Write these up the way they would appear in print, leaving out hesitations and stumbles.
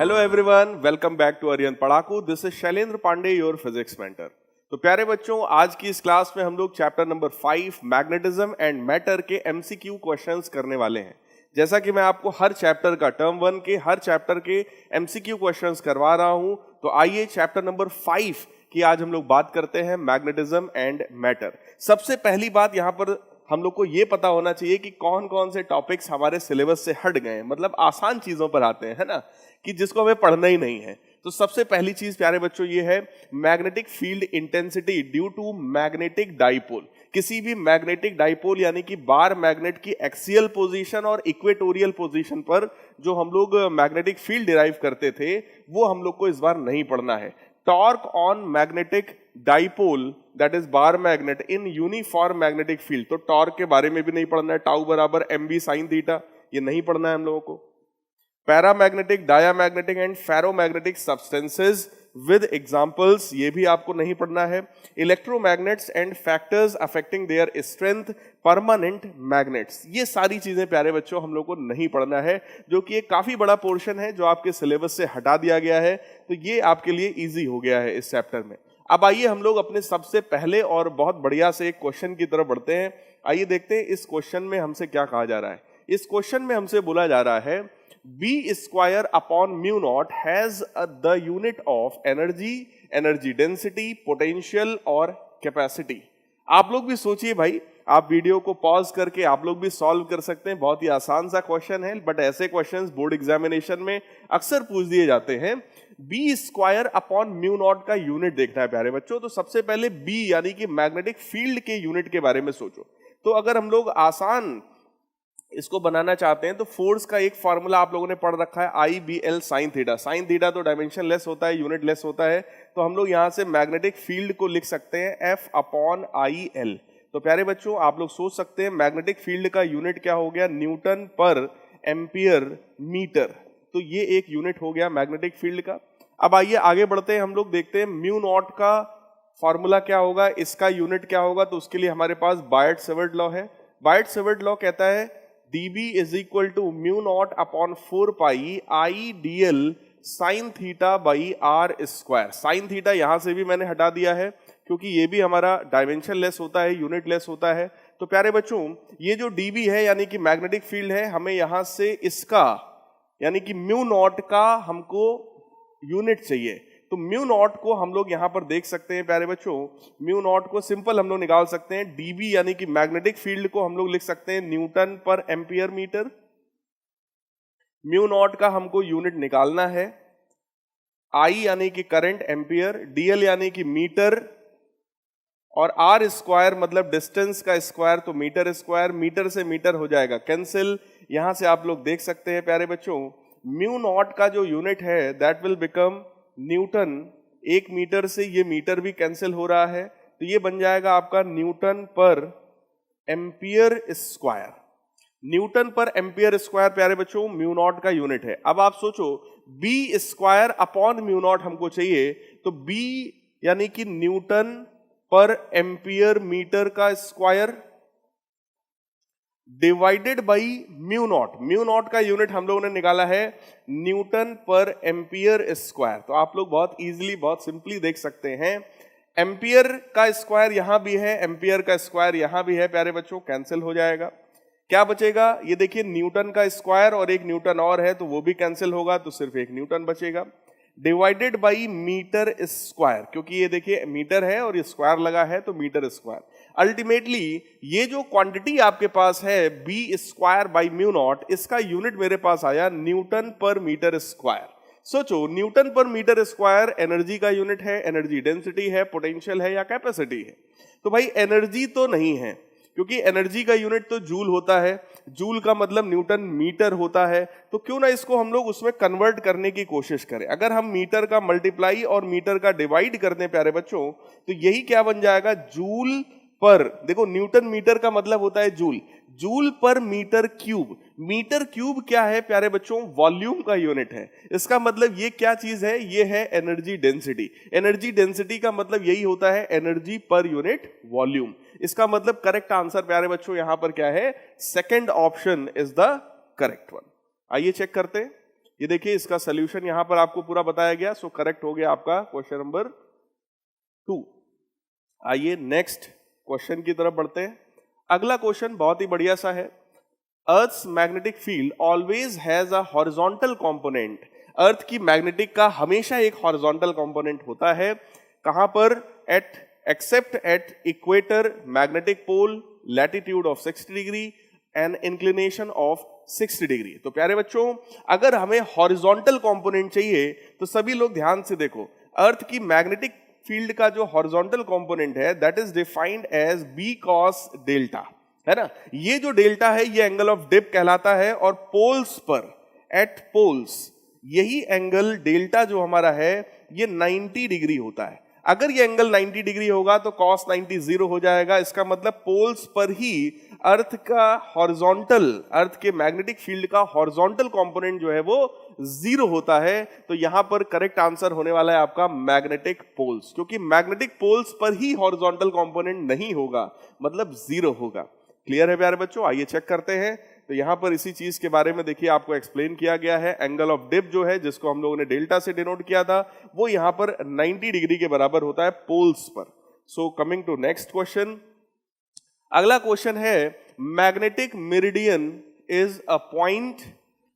Hello everyone, welcome back to Aryan Padhaku. This is Shailendra Pandey, your physics mentor. तो प्यारे बच्चों, आज की इस क्लास में हम लोग chapter number 5 magnetism and matter के एमसीक्यू क्वेश्चंस करने वाले हैं। जैसा कि मैं आपको हर चैप्टर का टर्म 1 के हर चैप्टर के एमसीक्यू क्वेश्चंस करवा रहा हूं, तो आइए चैप्टर नंबर 5 की आज हम लोग बात करते हैं, मैग्नेटिज्म एंड मैटर। सबसे पहली बात यहां पर हम लोग को ये पता होना चाहिए कि कौन कौन से टॉपिक्स हमारे सिलेबस से हट गए हैं, मतलब आसान चीजों पर आते हैं, है ना, कि जिसको हमें पढ़ना ही नहीं है। तो सबसे पहली चीज प्यारे बच्चों ये है magnetic field intensity due to magnetic dipole. किसी भी मैग्नेटिक डाइपोल यानी कि बार मैग्नेट की एक्सियल पोजीशन और इक्वेटोरियल पोजीशन पर जो हम लोग मैग्नेटिक फील्ड डिराइव करते थे, वो हम लोग को इस बार नहीं पढ़ना है। Torque on magnetic dipole that is bar magnet in uniform magnetic field, तो टॉर्क के बारे में भी नहीं पढ़ना है। टाउ बराबर mb sin थीटा, ये नहीं पढ़ना है हम लोगों को। Paramagnetic, diamagnetic and ferromagnetic substances with examples, ये भी आपको नहीं पढ़ना है। Electromagnets and factors affecting their strength, permanent magnets, ये सारी चीजें प्यारे बच्चों हम लोग को नहीं पढ़ना है, जो कि एक काफी बड़ा पोर्शन है जो आपके सिलेबस से हटा दिया गया है। तो ये आपके लिए इजी हो गया है इस चैप्टर में। अब आइए हम लोग अपने सबसे पहले और बहुत बढ़िया से एक क्वेश्चन की तरफ बढ़ते हैं। आइए देखते हैं इस क्वेश्चन में हमसे क्या कहा जा रहा है। इस क्वेश्चन में हमसे बोला जा रहा है b square upon mu not has the unit of energy, energy density, potential और कैपेसिटी। आप लोग भी सोचिए भाई, आप वीडियो को पॉज करके आप लोग भी सॉल्व कर सकते हैं। बहुत ही आसान सा क्वेश्चन है, बट ऐसे क्वेश्चंस बोर्ड एग्जामिनेशन में अक्सर पूछ दिए जाते हैं। B square upon mu naught का यूनिट देखना है प्यारे बच्चों। तो सबसे पहले बी यानी कि मैग्नेटिक फील्ड के यूनिट के बारे में सोचो। तो अगर हम लोग आसान इसको बनाना चाहते हैं तो फोर्स का एक फॉर्मूला आप लोगों ने पढ़ रखा है, I B L sine theta. Sine theta तो डायमेंशन लेस होता है, यूनिट लेस होता है, तो हम लोग यहां से मैग्नेटिक फील्ड को लिख सकते हैं एफ अपॉन आई एल। तो प्यारे बच्चों, आप लोग सोच सकते हैं मैग्नेटिक फील्ड का यूनिट क्या हो गया, न्यूटन पर एम्पियर मीटर। तो ये एक यूनिट हो गया मैग्नेटिक फील्ड का। अब आइए आगे बढ़ते हैं, हम लोग देखते हैं म्यू नॉट का फॉर्मूला क्या होगा, इसका यूनिट क्या होगा। तो उसके लिए हमारे पास बायट-सेवर्ट लॉ है। बायट-सेवर्ट लॉ कहता है dB is equal to mu naught upon 4 pi I D L sine theta by R square. Sine theta यहां से भी मैंने हटा दिया है क्योंकि ये भी हमारा डायमेंशन लेस होता है, यूनिट लेस होता है। तो प्यारे बच्चों, ये जो dB है यानी कि मैग्नेटिक फील्ड है, हमें यहां से इसका यानी कि म्यू नॉट का हमको यूनिट चाहिए। तो म्यू नॉट को हम लोग यहां पर देख सकते हैं प्यारे बच्चों, म्यू नॉट को सिंपल हम लोग निकाल सकते हैं। डीबी यानी कि मैग्नेटिक फील्ड को हम लोग लिख सकते हैं न्यूटन पर एम्पियर मीटर। म्यू नॉट का हमको यूनिट निकालना है, आई यानी कि करंट एम्पियर, डीएल यानी कि मीटर, और आर स्क्वायर मतलब डिस्टेंस का स्क्वायर, तो मीटर स्क्वायर। मीटर से मीटर हो जाएगा कैंसिल। यहां से आप लोग देख सकते हैं प्यारे बच्चों, म्यू नॉट का जो यूनिट है दैट विल बिकम न्यूटन। एक मीटर से ये मीटर भी कैंसिल हो रहा है, तो ये बन जाएगा आपका न्यूटन पर एम्पियर स्क्वायर। न्यूटन पर एम्पियर स्क्वायर प्यारे बच्चों म्यू नॉट का यूनिट है। अब आप सोचो B square upon mu naught हमको चाहिए, तो बी यानी कि न्यूटन पर एम्पियर मीटर का square divided by mu naught. Mu naught का यूनिट हम लोगों ने निकाला है न्यूटन पर एम्पियर स्क्वायर। तो आप लोग बहुत इजीली, बहुत सिंपली देख सकते हैं, एम्पियर का स्क्वायर यहां भी है, एम्पियर का स्क्वायर यहां भी है प्यारे बच्चों, कैंसिल हो जाएगा। क्या बचेगा, ये देखिए न्यूटन का स्क्वायर और एक न्यूटन और है, तो वो भी कैंसिल होगा, तो सिर्फ एक न्यूटन बचेगा। डिवाइडेड बाई मीटर स्क्वायर, क्योंकि ये देखिए मीटर है और ये स्क्वायर लगा है, तो मीटर स्क्वायर। अल्टीमेटली ये जो क्वांटिटी आपके पास है B square by mu naught, इसका यूनिट मेरे पास आया न्यूटन पर मीटर स्क्वायर। सोचो न्यूटन पर मीटर स्क्वायर एनर्जी का यूनिट है, एनर्जी डेंसिटी है, पोटेंशियल है या कैपेसिटी है। तो भाई एनर्जी तो नहीं है, क्योंकि एनर्जी का यूनिट तो जूल होता है, जूल का मतलब न्यूटन मीटर होता है। तो क्यों ना इसको हम लोग उसमें कन्वर्ट करने की कोशिश करें। अगर हम मीटर का मल्टीप्लाई और मीटर का डिवाइड करते हैं प्यारे बच्चों, तो यही क्या बन जाएगा, जूल पर, देखो न्यूटन मीटर का मतलब होता है जूल, जूल पर मीटर क्यूब। मीटर क्यूब क्या है प्यारे बच्चों, वॉल्यूम का यूनिट है। इसका मतलब ये क्या चीज है, ये है एनर्जी डेंसिटी। एनर्जी डेंसिटी का मतलब यही होता है एनर्जी पर यूनिट वॉल्यूम। इसका मतलब करेक्ट आंसर प्यारे बच्चों यहां पर क्या है, second option is the correct one. आइए चेक करते हैं। ये देखिए इसका सोल्यूशन यहां पर आपको पूरा बताया गया। सो करेक्ट हो गया आपका क्वेश्चन नंबर 2। आइए नेक्स्ट क्वेश्चन की तरफ बढ़ते हैं। अगला क्वेश्चन बहुत ही बढ़िया सा है। Earth's magnetic field always has a horizontal component. अर्थ की मैग्नेटिक का हमेशा एक हॉरिजॉन्टल कंपोनेंट होता है। कहां पर? At except at equator magnetic pole latitude of 60 degree and inclination of 60 degree. तो प्यारे बच्चों, अगर हमें हॉरिजॉन्टल कंपोनेंट चाहिए तो सभी लोग ध्यान से देखो, अर्थ की मैग्नेटिक फील्ड का जो हॉरिजॉन्टल कंपोनेंट है that is defined as B cos delta, है ना। ये जो डेल्टा है ये एंगल ऑफ डिप कहलाता है और पोल्स पर, एट पोल्स, यही एंगल डेल्टा जो हमारा है ये 90 डिग्री होता है। अगर ये एंगल 90 डिग्री होगा तो cos 90 जीरो हो जाएगा। इसका मतलब पोल्स पर ही अर्थ का हॉरिजॉन्टल, अर्थ के मैग्नेटिक फील्ड का हॉरिजॉन्टल कंपोनेंट जो है वो जीरो होता है। तो यहां पर करेक्ट आंसर होने वाला है आपका मैग्नेटिक पोल्स, क्योंकि मैग्नेटिक पोल्स पर ही हॉरिजॉन्टल कंपोनेंट नहीं होगा, मतलब जीरो होगा। क्लियर है प्यारे बच्चों? आइए चेक करते हैं। तो यहां पर इसी चीज के बारे में देखिए आपको एक्सप्लेन किया गया है। एंगल ऑफ डिप जो है, जिसको हम लोगों ने डेल्टा से डिनोट किया था, वो यहां पर 90 डिग्री के बराबर होता है पोल्स पर। So coming to next question. अगला क्वेश्चन है, magnetic meridian is a point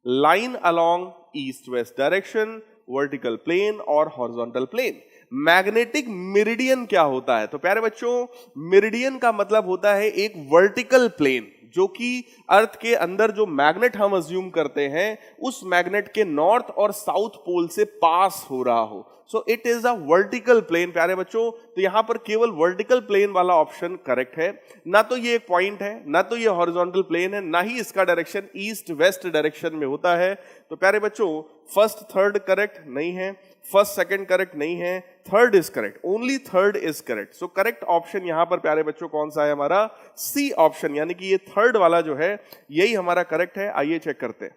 line along east west direction, vertical plane और हॉरिजॉन्टल प्लेन। मैग्नेटिक मेरिडियन क्या होता है? तो प्यारे बच्चों, मेरिडियन का मतलब होता है एक वर्टिकल प्लेन, जो कि अर्थ के अंदर जो मैग्नेट हम अज्यूम करते हैं उस मैग्नेट के नॉर्थ और साउथ पोल से पास हो रहा हो। So it is a vertical plane प्यारे बच्चों। तो यहां पर केवल वर्टिकल प्लेन वाला ऑप्शन करेक्ट है। ना तो ये एक पॉइंट है, ना तो ये हॉरिजॉन्टल प्लेन है, ना ही इसका डायरेक्शन ईस्ट वेस्ट डायरेक्शन में होता है। तो प्यारे बच्चों, फर्स्ट थर्ड करेक्ट नहीं है, फर्स्ट सेकंड करेक्ट नहीं है, third is correct, only third is correct. So correct option यहां पर प्यारे बच्चों कौन सा है? हमारा सी ऑप्शन, यानी कि ये थर्ड वाला जो है यही हमारा करेक्ट है। आइए चेक करते हैं।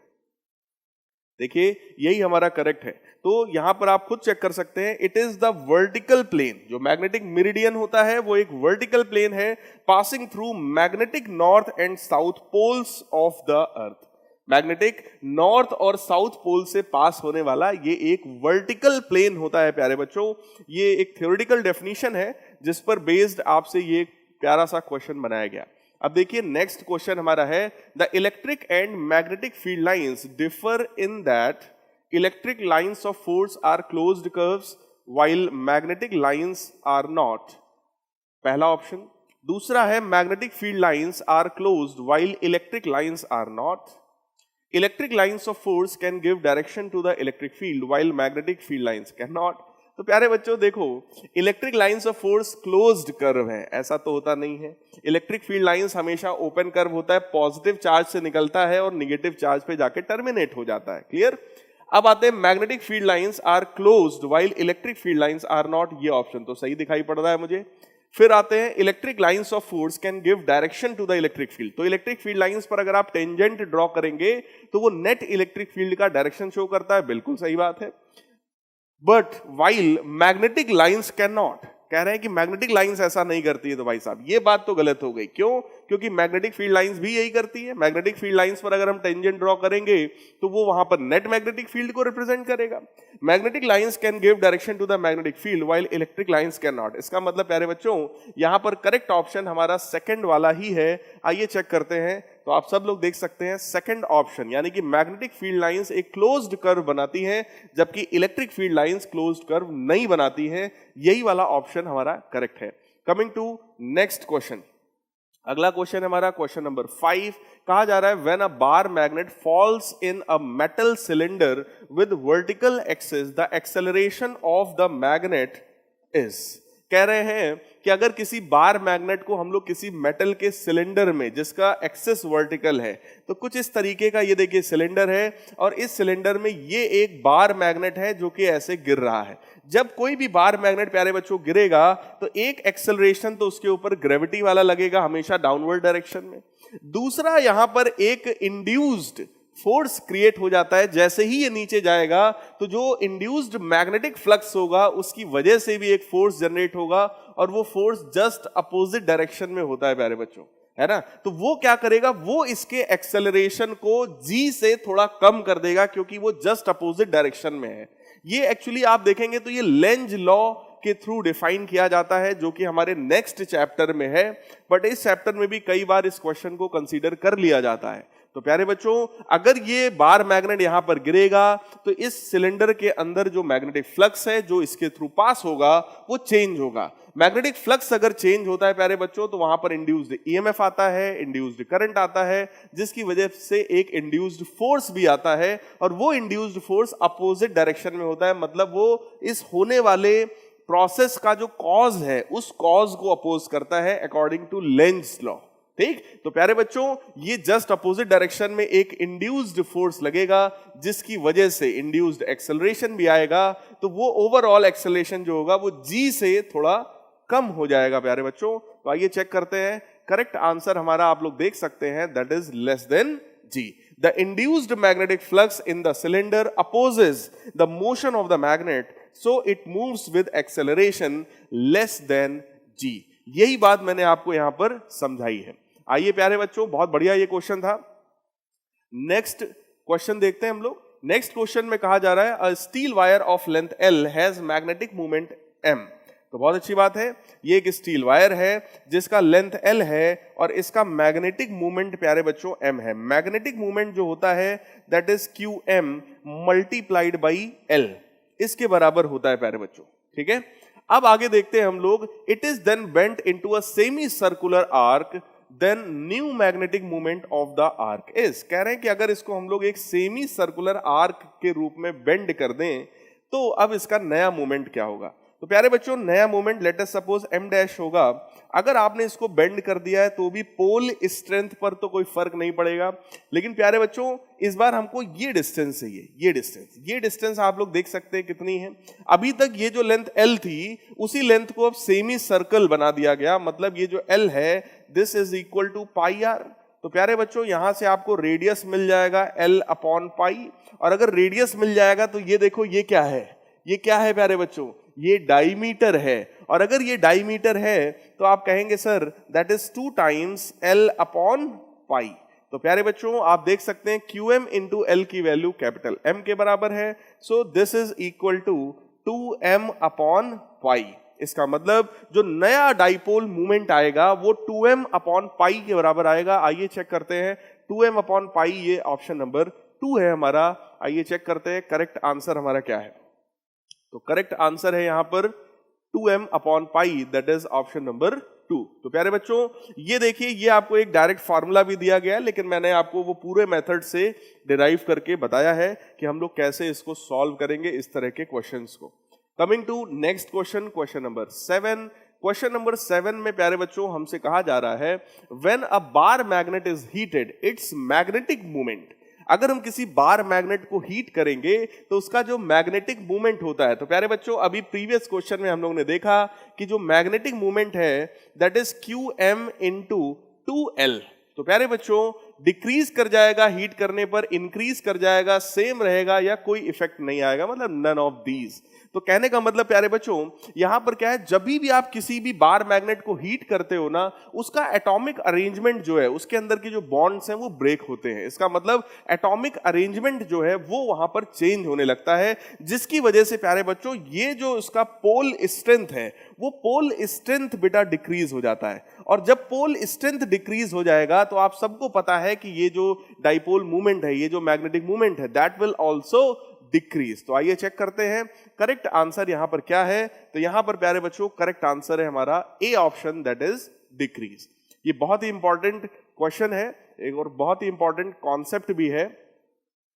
देखिए यही हमारा करेक्ट है। तो यहां पर आप खुद चेक कर सकते हैं, it is the vertical plane. जो मैग्नेटिक मेरिडियन होता है वो एक वर्टिकल प्लेन है, passing through magnetic north and south poles of the earth. Magnetic north और साउथ पोल से पास होने वाला ये एक वर्टिकल प्लेन होता है प्यारे बच्चों। ये एक थ्योरेटिकल डेफिनेशन है जिस पर बेस्ड आपसे ये प्यारा सा क्वेश्चन बनाया गया। अब देखिए नेक्स्ट क्वेश्चन हमारा है, the electric and magnetic field lines differ in that electric lines of force are closed curves while magnetic lines are not. पहला ऑप्शन। दूसरा है, magnetic field lines are closed while electric lines are not. Electric lines of force can give direction to the electric field while magnetic field lines cannot. तो प्यारे बच्चों देखो, electric lines of force closed curve है, ऐसा तो होता नहीं है। इलेक्ट्रिक फील्ड लाइंस हमेशा ओपन कर्व होता है, पॉजिटिव चार्ज से निकलता है और निगेटिव चार्ज पे जाके टर्मिनेट हो जाता है। क्लियर? अब आते हैं magnetic field lines are closed while electric field lines are not. ये ऑप्शन तो सही दिखाई पड़ रहा है मुझे। फिर आते हैं, electric lines of force can give direction to the electric field. तो इलेक्ट्रिक फील्ड लाइंस पर अगर आप टेंजेंट ड्रॉ करेंगे तो वो नेट इलेक्ट्रिक फील्ड का डायरेक्शन शो करता है, बिल्कुल सही बात है। But while magnetic lines can not, कह रहे हैं कि मैग्नेटिक लाइंस ऐसा नहीं करती है। तो भाई साहब ये बात तो गलत हो गई। क्यों? क्योंकि मैग्नेटिक फील्ड लाइंस भी यही करती है। मैग्नेटिक फील्ड लाइंस पर अगर हम टेंजेंट ड्रॉ करेंगे तो वो वहां पर नेट मैग्नेटिक फील्ड को रिप्रेजेंट करेगा। Magnetic lines can give direction to the magnetic field while electric lines can not. इसका मतलब प्यारे बच्चों यहां पर करेक्ट ऑप्शन हमारा सेकंड वाला ही है। आइए चेक करते हैं। तो आप सब लोग देख सकते हैं सेकंड ऑप्शन, यानी कि मैग्नेटिक फील्ड लाइंस एक क्लोज्ड कर्व बनाती है जबकि electric field lines closed curve नहीं बनाती है। यही वाला ऑप्शन हमारा करेक्ट है। Coming to next question. अगला क्वेश्चन हमारा क्वेश्चन नंबर 5। कहा जा रहा है, when a bar magnet falls in a metal cylinder with vertical axis the acceleration of the magnet is. कह रहे हैं कि अगर किसी बार मैग्नेट को हम लोग किसी मेटल के सिलेंडर में जिसका एक्सिस वर्टिकल है, तो कुछ इस तरीके का ये देखिए सिलेंडर है और इस सिलेंडर में ये एक बार मैग्नेट है जो कि ऐसे गिर रहा है। जब कोई भी बार मैग्नेट प्यारे बच्चों गिरेगा तो एक एक्सेलरेशन तो उसके ऊपर ग्रेविटी वाला लगेगा, हमेशा डाउनवर्ड डायरेक्शन में। दूसरा यहां पर एक इंड्यूस्ड फोर्स क्रिएट हो जाता है। जैसे ही ये नीचे जाएगा तो जो इंड्यूस्ड मैग्नेटिक फ्लक्स होगा उसकी वजह से भी एक फोर्स जनरेट होगा और वो फोर्स जस्ट अपोजिट डायरेक्शन में होता है प्यारे बच्चों। है ना। तो वो क्या करेगा, वो इसके एक्सेलरेशन को g से थोड़ा कम कर देगा क्योंकि वो जस्ट अपोजिट डायरेक्शन में है। ये एक्चुअली आप देखेंगे तो ये लेंज लॉ के थ्रू डिफाइन किया जाता है जो कि हमारे नेक्स्ट चैप्टर में है, बट इस चैप्टर में भी कई बार इस क्वेश्चन को कंसीडर कर लिया जाता है। तो प्यारे बच्चों, अगर ये बार मैग्नेट यहां पर गिरेगा तो इस सिलेंडर के अंदर जो मैग्नेटिक फ्लक्स है जो इसके थ्रू पास होगा वो चेंज होगा। मैग्नेटिक फ्लक्स अगर चेंज होता है प्यारे बच्चों तो वहां पर इंड्यूस्ड ईएमएफ आता है, इंड्यूस्ड करंट आता है, जिसकी वजह से एक इंड्यूस्ड फोर्स भी आता है, और वो इंड्यूस्ड फोर्स अपोजिट डायरेक्शन में होता है। मतलब वो इस होने वाले प्रोसेस का जो कॉज है उस कॉज को अपोज करता है अकॉर्डिंग टू लेंज लॉ। ठीक, तो प्यारे बच्चों, ये जस्ट अपोजिट डायरेक्शन में एक इंड्यूस्ड फोर्स लगेगा जिसकी वजह से इंड्यूस्ड एक्सेलरेशन भी आएगा, तो वो ओवरऑल एक्सेलरेशन जो होगा वो g से थोड़ा कम हो जाएगा प्यारे बच्चों। तो आइए चेक करते हैं। करेक्ट आंसर हमारा आप लोग देख सकते हैं, that is less than g. The induced magnetic flux in the cylinder opposes the motion of the magnet, so it moves with acceleration less than g. यही बात मैंने आपको यहां पर समझाई है। आइए प्यारे बच्चों, बहुत बढ़िया ये क्वेश्चन था। नेक्स्ट क्वेश्चन देखते हैं हम लोग। नेक्स्ट क्वेश्चन में कहा जा रहा है a steel wire of length L has magnetic moment M। तो बहुत अच्छी बात है, ये एक स्टील वायर है जिसका लेंथ L है और इसका मैग्नेटिक मूवमेंट प्यारे बच्चों M है। मैग्नेटिक मूवमेंट जो होता है that is QM multiplied by L, इसके बराबर होता है प्यारे बच्चों। ठीक है, अब आगे देखते हैं हम लोग। It is then bent into a semi circular arc, then new magnetic movement of the arc is. कह रहे हैं कि अगर इसको हम लोग एक सेमी सर्कुलर आर्क के रूप में बेंड कर दें तो अब इसका नया मूवमेंट क्या होगा। तो प्यारे बच्चों, नया movement let us suppose m dash होगा। अगर आपने इसको बेंड कर दिया है तो भी पोल स्ट्रेंथ पर तो कोई फर्क नहीं पड़ेगा, लेकिन प्यारे बच्चों इस बार हमको ये डिस्टेंस चाहिए। ये डिस्टेंस आप लोग देख सकते हैं कितनी है। अभी तक ये जो लेंथ L थी उसी लेंथ को अब सेमी सर्कल बना दिया गया, मतलब ये जो L है this is equal to pi R. तो प्यारे बच्चों यहां से आपको रेडियस मिल जाएगा L अपॉन पाई, और अगर रेडियस मिल जाएगा तो ये देखो ये क्या है, ये क्या है प्यारे बच्चों, ये डायमीटर है। और अगर ये डायमीटर है तो आप कहेंगे sir that is 2 times L upon pi. तो प्यारे बच्चों आप देख सकते हैं QM इंटू L की वैल्यू कैपिटल M के बराबर है, so this is equal to 2M upon pi. इसका मतलब जो नया डाइपोल मूवमेंट आएगा वो 2M अपॉन पाई के बराबर आएगा। आइए चेक करते हैं, 2M अपॉन पाई, ये ऑप्शन नंबर 2 है हमारा। आइए चेक करते हैं करेक्ट आंसर हमारा क्या है। तो करेक्ट आंसर है यहां पर 2M upon pi, that is option number 2। तो प्यारे बच्चों ये देखिए, ये आपको एक डायरेक्ट फार्मूला भी दिया गया है, लेकिन मैंने आपको वो पूरे मेथड से डिराइव करके बताया है कि हम लोग कैसे इसको सॉल्व करेंगे इस तरह के क्वेश्चंस को। Coming to next question, question number 7। Question number 7 में प्यारे बच्चों हमसे कहा जा रहा है when a bar magnet is heated its magnetic movement. अगर हम किसी बार मैग्नेट को हीट करेंगे तो उसका जो मैग्नेटिक मूवमेंट होता है, तो प्यारे बच्चों अभी प्रीवियस क्वेश्चन में हम लोगों ने देखा कि जो मैग्नेटिक मूवमेंट है that is QM into 2L। तो प्यारे बच्चों डिक्रीज कर जाएगा हीट करने पर, इंक्रीज कर जाएगा, सेम रहेगा, या कोई इफेक्ट नहीं आएगा, मतलब नन ऑफ दीज। तो कहने का मतलब प्यारे बच्चों यहां पर क्या है, जब भी आप किसी भी बार मैग्नेट को हीट करते हो ना, उसका एटॉमिक अरेंजमेंट जो है, उसके अंदर के जो बॉन्ड्स हैं वो ब्रेक होते हैं। इसका मतलब एटॉमिक अरेंजमेंट जो है वो वहां पर चेंज होने लगता है, जिसकी वजह से प्यारे बच्चों ये जो इसका पोल स्ट्रेंथ है वो पोल स्ट्रेंथ बेटा डिक्रीज हो जाता है। और जब पोल स्ट्रेंथ डिक्रीज हो जाएगा तो आप सबको पता है कि ये जो डाइपोल मूवमेंट है, ये जो मैग्नेटिक मूवमेंट है, दैट विल ऑल्सो डिक्रीज। तो आइए चेक करते हैं करेक्ट आंसर यहां पर क्या है। तो यहां पर प्यारे बच्चों करेक्ट आंसर है हमारा A option, that is decrease. ये बहुत ही इंपॉर्टेंट क्वेश्चन है, एक और बहुत ही इंपॉर्टेंट कॉन्सेप्ट भी है।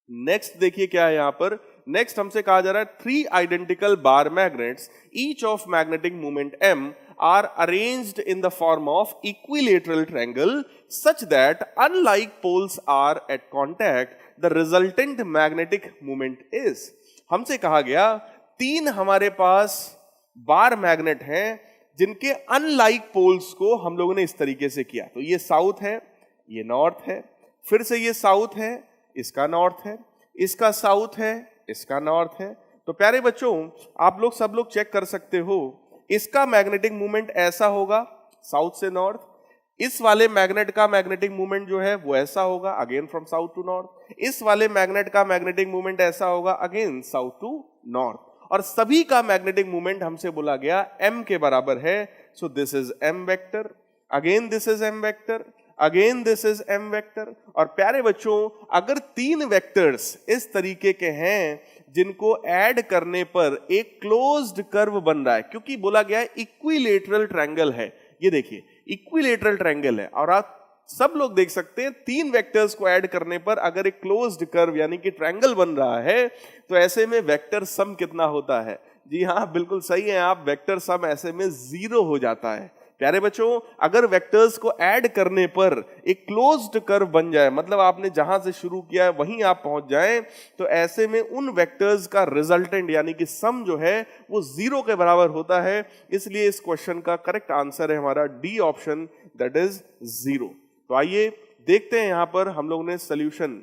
नेक्स्ट देखिए क्या है यहां पर। नेक्स्ट हमसे कहा जा रहा है 3 identical bar magnets each of magnetic movement M are arranged in the form of equilateral triangle such that unlike poles are at contact the resultant magnetic moment is। हमसे कहा गया 3 हमारे पास बार मैग्नेट हैं जिनके अनलाइक पोल्स को हम लोगों ने इस तरीके से किया। तो ये साउथ है, ये नॉर्थ है, फिर से ये साउथ है, इसका नॉर्थ है, इसका साउथ है, इसका नॉर्थ है। तो प्यारे बच्चों आप लोग सब लोग चेक कर सकते हो, इसका मैग्नेटिक मूवमेंट ऐसा होगा साउथ से नॉर्थ, इस वाले मैग्नेट का मैग्नेटिक मूवमेंट जो है वो ऐसा होगा, again from south to north. इस वाले मैग्नेट का मैग्नेटिक मूवमेंट ऐसा होगा, अगेन साउथ टू नॉर्थ। और सभी का मैग्नेटिक मूवमेंट हमसे बोला गया m के बराबर है। So this is m vector, again this is m vector, again this is m vector. और प्यारे बच्चों, अगर तीन वेक्टर्स इस तरीके के हैं जिनको ऐड करने पर एक क्लोज्ड कर्व बन रहा है, क्योंकि बोला गया है इक्विलेटरल ट्रायंगल है, ये देखिए इक्विलेटरल ट्रायंगल है, और आप सब लोग देख सकते हैं तीन वेक्टर्स को ऐड करने पर अगर एक क्लोज्ड कर्व यानी कि ट्रायंगल बन रहा है, तो ऐसे में वेक्टर सम कितना होता है? जी हाँ, बिल्कुल सही है आप, वेक्टर सम ऐसे में 0 हो जाता है। प्यारे बच्चों, अगर वेक्टर्स को ऐड करने पर एक क्लोज्ड कर्व बन जाए, मतलब आपने जहां से शुरू किया है वहीं आप पहुंच जाएं, तो ऐसे में उन वेक्टर्स का रिजल्टेंट यानी कि सम जो है वो 0 के बराबर होता है। इसलिए इस क्वेश्चन का करेक्ट आंसर है हमारा डी ऑप्शन, दैट इज 0। तो आइए देखते हैं यहां पर हम लोग ने सोल्यूशन।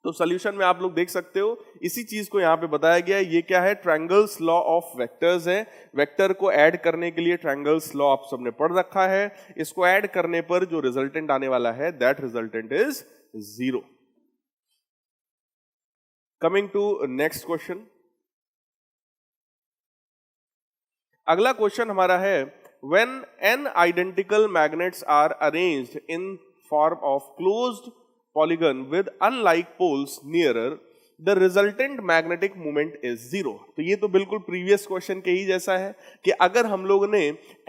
तो सोल्यूशन में आप लोग देख सकते हो इसी चीज को यहां पे बताया गया है। ये क्या है? ट्रायंगल्स लॉ ऑफ वेक्टर्स है। वेक्टर को ऐड करने के लिए ट्रायंगल्स लॉ आप सबने पढ़ रखा है। इसको ऐड करने पर जो रिजल्टेंट आने वाला है, that resultant is 0। Coming to next question. अगला क्वेश्चन हमारा है, when n identical magnets are arranged in form of closed polygon with unlike poles nearer, the resultant magnetic moment is 0। तो ये तो बिल्कुल प्रीवियस क्वेश्चन के ही जैसा है कि अगर हम लोग ने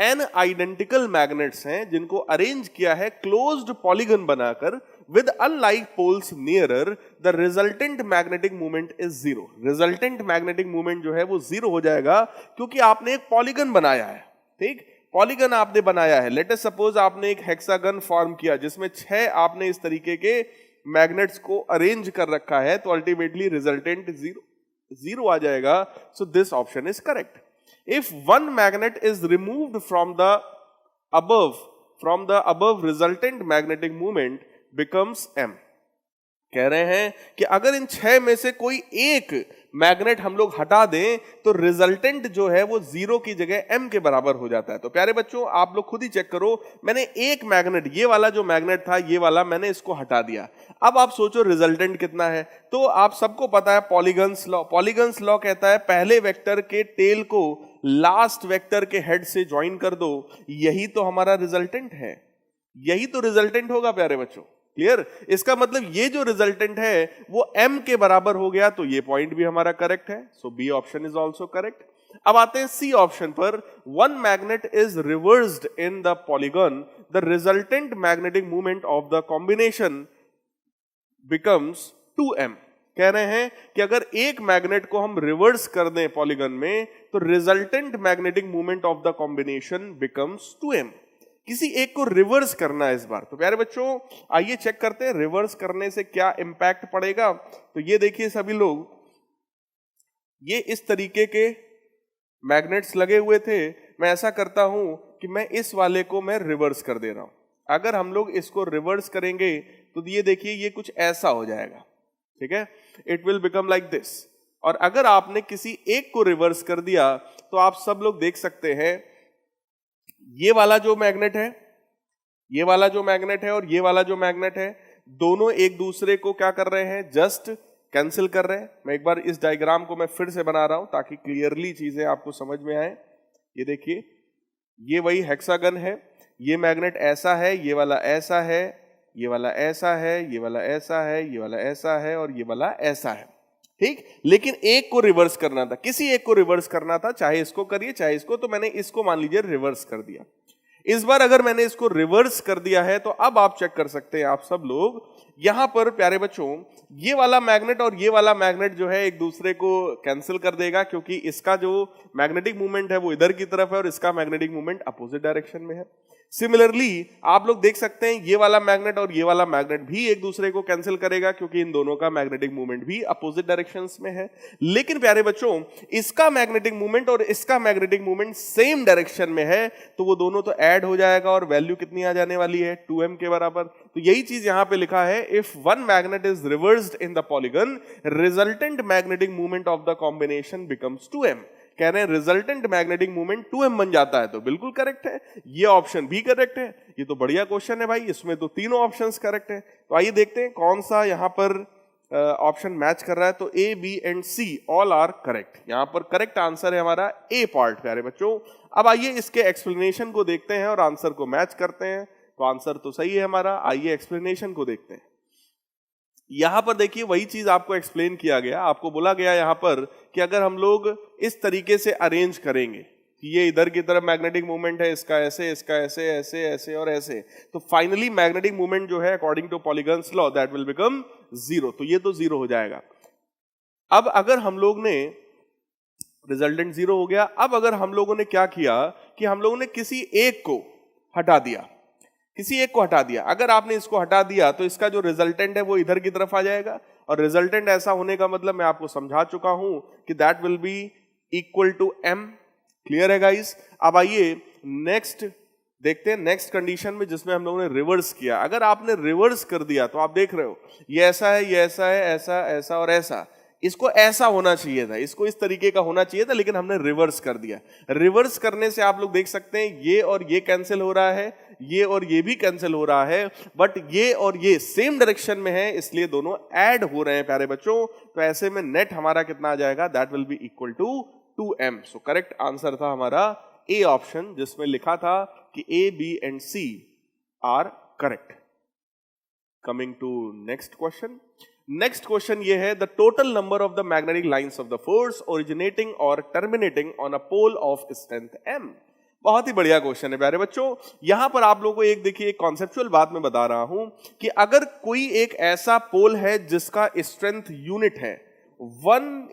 n आइडेंटिकल मैग्नेट्स हैं जिनको अरेंज किया है क्लोज्ड पॉलीगन बनाकर with unlike poles nearer, the resultant magnetic moment is 0। Resultant magnetic movement जो है वो 0 हो जाएगा, क्योंकि आपने एक पॉलीगन बनाया है। ठीक, पॉलीगन आपने बनाया है। लेट अस सपोज आपने एक हेक्सागन फॉर्म किया जिसमें 6 आपने इस तरीके के मैग्नेट्स को अरेंज कर रखा है, तो अल्टीमेटली रिजल्टेंट 0 आ जाएगा। So this option is correct. If one magnet is removed from the above resultant magnetic movement becomes m। कह रहे हैं कि अगर इन 6 में से कोई एक मैग्नेट हम लोग हटा दें तो रिजल्टेंट जो है वो 0 की जगह m के बराबर हो जाता है। तो प्यारे बच्चों, आप लोग खुद ही चेक करो, मैंने एक मैग्नेट, ये वाला जो मैग्नेट था ये वाला, मैंने इसको हटा दिया। अब आप सोचो रिजल्टेंट कितना है। तो आप सबको पता है पॉलीगन्स लॉ। पॉलीगन्स लॉ कहता है पहले वेक्टर के टेल को लास्ट वेक्टर के हेड से ज्वाइन कर दो, यही तो हमारा रिजल्टेंट है, यही तो रिजल्टेंट होगा प्यारे बच्चों। क्लियर? इसका मतलब ये जो रिजल्टेंट है वो m के बराबर हो गया, तो ये पॉइंट भी हमारा करेक्ट है। So B option is also correct. अब आते हैं सी ऑप्शन पर। One magnet is reversed in the polygon, the resultant magnetic movement of the combination becomes 2m। कह रहे हैं कि अगर एक मैग्नेट को हम रिवर्स कर दें पॉलीगन में, तो resultant magnetic movement of the combination becomes 2m। किसी एक को रिवर्स करना है इस बार। तो प्यारे बच्चों, आइए चेक करते हैं रिवर्स करने से क्या इंपैक्ट पड़ेगा। तो ये देखिए सभी लोग, ये इस तरीके के मैग्नेट्स लगे हुए थे। मैं ऐसा करता हूं कि मैं इस वाले को मैं रिवर्स कर दे रहा हूं। अगर हम लोग इसको रिवर्स करेंगे तो ये देखिए ये कुछ ऐसा हो जाएगा। ठीक है, it will become like this. और अगर आपने किसी एक को रिवर्स कर दिया तो आप सब लोग देख सकते हैं ये वाला जो मैग्नेट है, ये वाला जो मैग्नेट है और ये वाला जो मैग्नेट है, दोनों एक दूसरे को क्या कर रहे हैं? जस्ट कैंसिल कर रहे हैं। मैं एक बार इस डायग्राम को मैं फिर से बना रहा हूं ताकि क्लियरली चीजें आपको समझ में आए। ये देखिए, ये वही हेक्सागन है, ये मैग्नेट ऐसा है, ये वाला ऐसा है, ये वाला ऐसा है, ये वाला ऐसा है, ये वाला ऐसा है और ये वाला ऐसा है। ठीक, लेकिन एक को रिवर्स करना था, किसी एक को रिवर्स करना था, चाहे इसको करिए चाहे इसको। तो मैंने इसको मान लीजिए रिवर्स कर दिया। इस बार अगर मैंने इसको रिवर्स कर दिया है तो अब आप चेक कर सकते हैं आप सब लोग यहां पर प्यारे बच्चों, ये वाला मैग्नेट और ये वाला मैग्नेट जो है एक दूसरे को कैंसिल कर देगा, क्योंकि इसका जो मैग्नेटिक मूवमेंट है वो इधर की तरफ है और इसका मैग्नेटिक मूवमेंट अपोजिट डायरेक्शन में है। सिमिलरली आप लोग देख सकते हैं ये वाला मैग्नेट और ये वाला मैग्नेट भी एक दूसरे को कैंसिल करेगा, क्योंकि इन दोनों का मैग्नेटिक मूवमेंट भी अपोजिट डायरेक्शंस में है। लेकिन प्यारे बच्चों, इसका मैग्नेटिक मूवमेंट और इसका मैग्नेटिक मूवमेंट सेम डायरेक्शन में है, तो वो दोनों तो ऐड हो जाएगा और वैल्यू कितनी आ जाने वाली है? 2m के बराबर। तो यही चीज यहां पे लिखा है, if one magnet is reversed in the polygon, resultant magnetic movement of the combination becomes 2m। कह रहे हैं रिजल्टेंट मैग्नेटिक मोमेंट 2m बन जाता है, तो बिल्कुल करेक्ट है, ये ऑप्शन भी करेक्ट है। ये तो बढ़िया क्वेश्चन है भाई, इसमें तो तीनों ऑप्शंस करेक्ट है। तो आइए देखते हैं कौन सा यहाँ पर ऑप्शन मैच कर रहा है। तो A, B and C all are correct. यहाँ पर करेक्ट आंसर है हमारा ए पार्ट प्यारे बच्चों। अब आइए इसके एक्सप्लेनेशन को देखते हैं और आंसर को मैच करते हैं। तो आंसर तो सही है हमारा, आइए एक्सप्लेनेशन को देखते हैं। यहां पर देखिए वही चीज आपको एक्सप्लेन किया गया, आपको बोला गया यहां पर कि अगर हम लोग इस तरीके से अरेंज करेंगे कि ये इधर की तरफ मैग्नेटिक मूवमेंट है, इसका ऐसे, इसका ऐसे, ऐसे ऐसे और ऐसे, तो फाइनली मैग्नेटिक मूवमेंट जो है according to polygons law that will become zero. तो ये तो जीरो हो जाएगा। अब अगर हम लोग ने रिजल्टेंट जीरो हो गया, अब अगर हम लोगों ने क्या किया कि हम लोगों ने किसी एक को हटा दिया, किसी एक को हटा दिया। अगर आपने इसको हटा दिया तो इसका जो रिजल्टेंट है वो इधर की तरफ आ जाएगा, और रिजल्टेंट ऐसा होने का मतलब मैं आपको समझा चुका हूं कि that will be equal to m। Clear है गाइस? अब आइए नेक्स्ट देखते हैं, नेक्स्ट कंडीशन में जिसमें हम लोगों ने रिवर्स किया। अगर आपने रिवर्स कर दिया तो आप देख रहे हो ये ऐसा है, ये ऐसा है, ऐसा ऐसा और ऐसा, इसको ऐसा होना चाहिए था, इसको इस तरीके का होना चाहिए था, लेकिन हमने रिवर्स कर दिया। रिवर्स करने से आप लोग देख सकते हैं ये और ये कैंसिल हो रहा है, ये और ये भी कैंसिल हो रहा है, बट ये और ये सेम डायरेक्शन में है, इसलिए दोनों ऐड हो रहे हैं प्यारे बच्चों। तो ऐसे में नेट हमारा कितना आ जाएगा, that will be equal to 2m। So correct answer था हमारा ए ऑप्शन, जिसमें लिखा था कि A, B and C are correct. Coming to next question. Next question ये है, the total number of the magnetic lines of the force originating और terminating on a pole of strength m। बहुत ही बढ़िया question है प्यारे बच्चों। यहां पर आप लोगों को एक देखिए एक कॉन्सेप्चुअल बात मैं बता रहा हूं कि अगर कोई एक ऐसा पोल है जिसका स्ट्रेंथ यूनिट है 1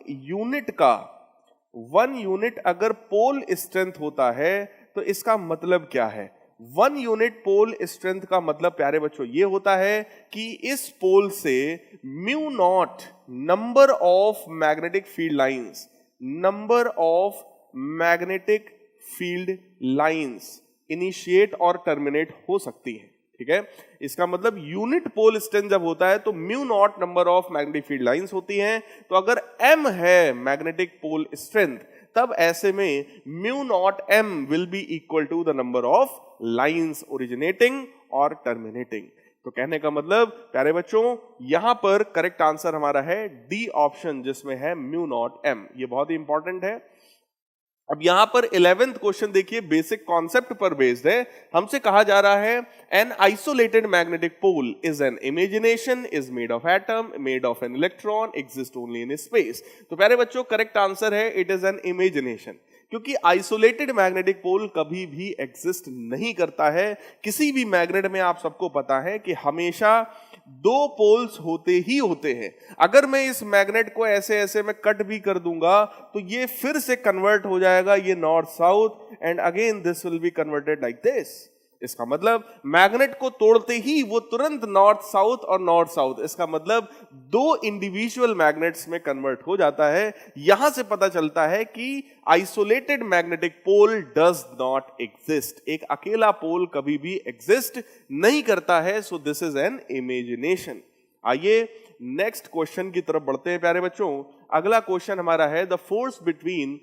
यूनिट अगर पोल स्ट्रेंथ होता है तो इसका मतलब क्या है? 1 यूनिट पोल स्ट्रेंथ का मतलब प्यारे बच्चों ये होता है कि इस पोल से mu naught number of magnetic field lines, number of magnetic field lines initiate और टर्मिनेट हो सकती है। ठीक है, इसका मतलब यूनिट पोल स्ट्रेंथ जब होता है तो mu naught number of magnetic field lines होती हैं। तो अगर m है मैग्नेटिक पोल स्ट्रेंथ, तब ऐसे में mu naught m will be equal to the number of lines originating और टर्मिनेटिंग। तो कहने का मतलब प्यारे बच्चों यहां पर करेक्ट आंसर हमारा है डी ऑप्शन, जिसमें है म्यू नॉट m। ये बहुत ही इंपॉर्टेंट है। अब यहां पर 11th क्वेश्चन देखिए, बेसिक कॉन्सेप्ट पर बेस्ड है। हमसे कहा जा रहा है an isolated magnetic pole is an imagination, is made of atom, made of an electron, exist only in space. तो प्यारे बच्चों करेक्ट आंसर है इट इज एन इमेजिनेशन, क्योंकि आइसोलेटेड मैग्नेटिक पोल कभी भी एग्जिस्ट नहीं करता है। किसी भी मैग्नेट में आप सबको पता है कि हमेशा 2 पोल्स होते ही होते हैं। अगर मैं इस मैग्नेट को ऐसे ऐसे में कट भी कर दूंगा तो ये फिर से कन्वर्ट हो जाएगा, ये north south, and again this will be converted like this. इसका मतलब मैग्नेट को तोड़ते ही वो तुरंत नॉर्थ साउथ और नॉर्थ साउथ, इसका मतलब 2 इंडिविजुअल मैग्नेट्स में कन्वर्ट हो जाता है। यहां से पता चलता है कि isolated magnetic pole does not exist, एक अकेला पोल कभी भी एग्जिस्ट नहीं करता है। So this is an imagination. आइए नेक्स्ट क्वेश्चन की तरफ बढ़ते हैं प्यारे बच्चों। अगला क्वेश्चन हमारा है the force between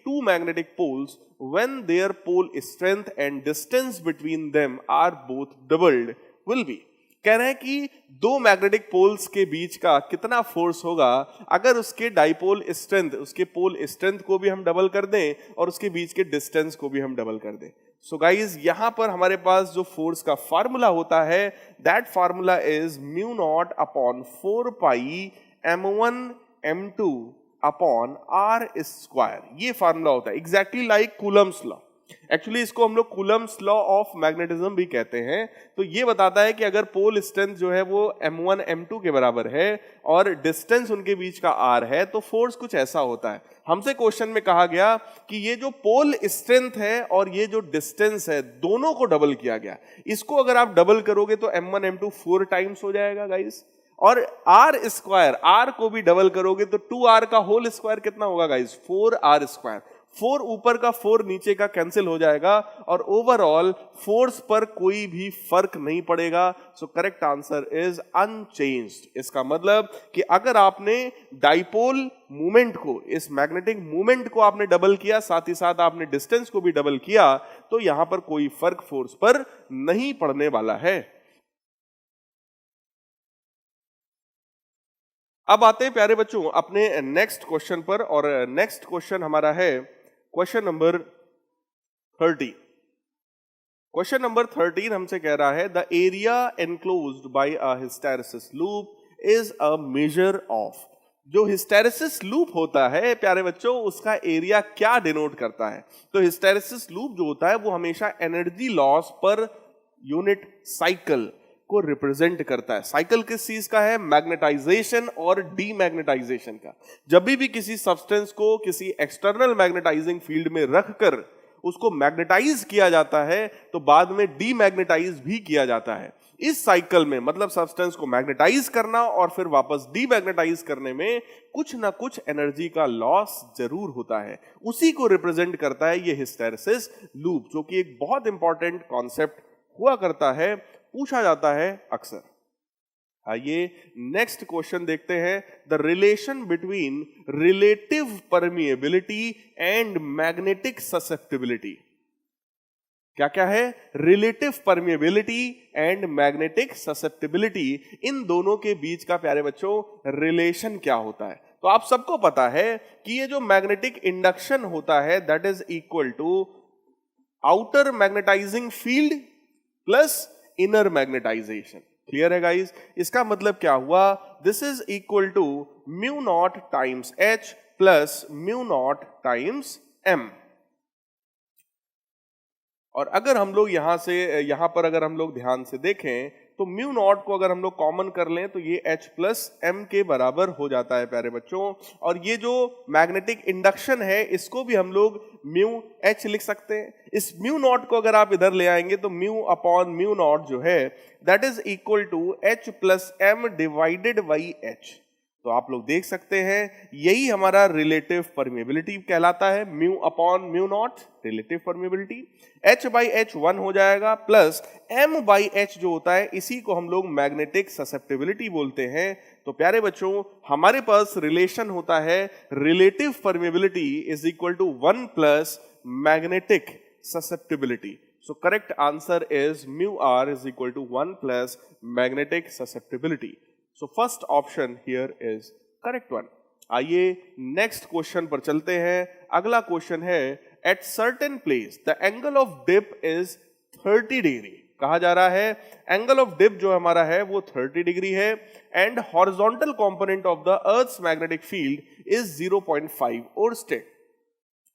two magnetic poles when their pole strength and distance between them are both doubled will be। कह रहे हैं कि 2 मैग्नेटिक पोल्स के बीच का कितना फोर्स होगा अगर उसके डाइपोल स्ट्रेंथ, उसके पोल स्ट्रेंथ को भी हम डबल कर दें और उसके बीच के डिस्टेंस को भी हम डबल कर दें। सो गाइज यहां पर हमारे पास जो फोर्स का फार्मूला होता है that formula is mu naught upon 4 pi m1 m2 upon R square. ये फार्मूला होता है exactly like Coulomb's law. Actually इसको हम लोग कूलम्स लॉ ऑफ मैग्नेटिज्म भी कहते हैं। तो ये बताता है कि अगर पोल स्ट्रेंथ जो है वो m1 m2 के बराबर है और डिस्टेंस उनके बीच का r है तो फोर्स कुछ ऐसा होता है। हमसे क्वेश्चन में कहा गया कि ये जो पोल स्ट्रेंथ है और ये जो डिस्टेंस है दोनों को डबल किया गया। इसको अगर आप डबल करोगे तो m1 m2 4 टाइम्स हो जाएगा गाइस, और आर स्क्वायर, आर को भी डबल करोगे तो 2r का होल स्क्वायर कितना होगा गाइस, 4r स्क्वायर। 4 ऊपर का 4 नीचे का कैंसिल हो जाएगा और ओवरऑल फोर्स पर कोई भी फर्क नहीं पड़ेगा। सो करेक्ट आंसर इज अनचेंज्ड। इसका मतलब कि अगर आपने डाइपोल मूवमेंट को, इस मैग्नेटिक मूवमेंट को आपने डबल किया, साथ ही साथ आपने डिस्टेंस को भी डबल किया, तो यहां पर कोई फर्क फोर्स पर नहीं पड़ने वाला है। अब आते हैं प्यारे बच्चों अपने नेक्स्ट क्वेश्चन पर, और नेक्स्ट क्वेश्चन हमारा है क्वेश्चन नंबर 30। क्वेश्चन नंबर 13 हमसे कह रहा है the area enclosed bye a hysteresis loop is a measure of. जो हिस्टैरिसीस लूप होता है प्यारे बच्चों, उसका एरिया क्या डिनोट करता है? तो हिस्टैरिसीस लूप जो होता है वो हमेशा एनर्जी लॉस पर यूनिट साइकिल को रिप्रेजेंट करता है। साइकिल किस चीज का है? मैग्नेटाइजेशन और डीमैग्नेटाइजेशन का। जब भी किसी सब्सटेंस को किसी एक्सटर्नल मैग्नेटाइजिंग फील्ड में रखकर उसको मैग्नेटाइज किया जाता है तो बाद में डीमैग्नेटाइज भी किया जाता है। इस साइकिल में मतलब सब्सटेंस को मैग्नेटाइज करना और फिर वापस डीमैग्नेटाइज करने में कुछ ना कुछ एनर्जी का लॉस जरूर होता है। उसी को रिप्रेजेंट करता है ये हिस्टैरिसीस लूप, जो कि एक बहुत इंपॉर्टेंट कॉन्सेप्ट हुआ करता है, पूछा जाता है अक्सर। आइए नेक्स्ट क्वेश्चन देखते हैं। The relation between relative permeability and magnetic susceptibility. क्या क्या है? Relative permeability and magnetic susceptibility. इन दोनों के बीच का प्यारे बच्चों रिलेशन क्या होता है? तो आप सबको पता है कि ये जो मैग्नेटिक इंडक्शन होता है that is equal to outer magnetising field plus inner magnetisation. Clear है गाइस? इसका मतलब क्या हुआ? This is equal to mu not times H plus mu not times M. और अगर हम लोग यहां पर अगर हम लोग ध्यान से देखें तो म्यू नॉट को अगर हम लोग कॉमन कर लें तो ये H प्लस एम के बराबर हो जाता है प्यारे बच्चों। और ये जो मैग्नेटिक इंडक्शन है इसको भी हम लोग म्यू H लिख सकते हैं। इस म्यू नॉट को अगर आप इधर ले आएंगे तो म्यू अपॉन म्यू नॉट जो है that is equal to H plus M divided by H। तो आप लोग देख सकते हैं यही हमारा रिलेटिव परमिएबिलिटी कहलाता है, mu upon mu not relative permeability. H by H 1 हो जाएगा प्लस M बाई H जो होता है इसी को हम लोग मैग्नेटिक ससेप्टिबिलिटी बोलते हैं। तो प्यारे बच्चों हमारे पास रिलेशन होता है relative permeability is equal to 1 plus magnetic susceptibility. So correct answer is mu R is equal to 1 plus magnetic susceptibility. So first option here is correct one. आइए नेक्स्ट क्वेश्चन पर चलते हैं। अगला क्वेश्चन है at certain place the angle of dip is 30 degree. कहा जा रहा है एंगल ऑफ डिप जो हमारा है वो 30 डिग्री है and horizontal component of the earth's magnetic field is 0.5 और state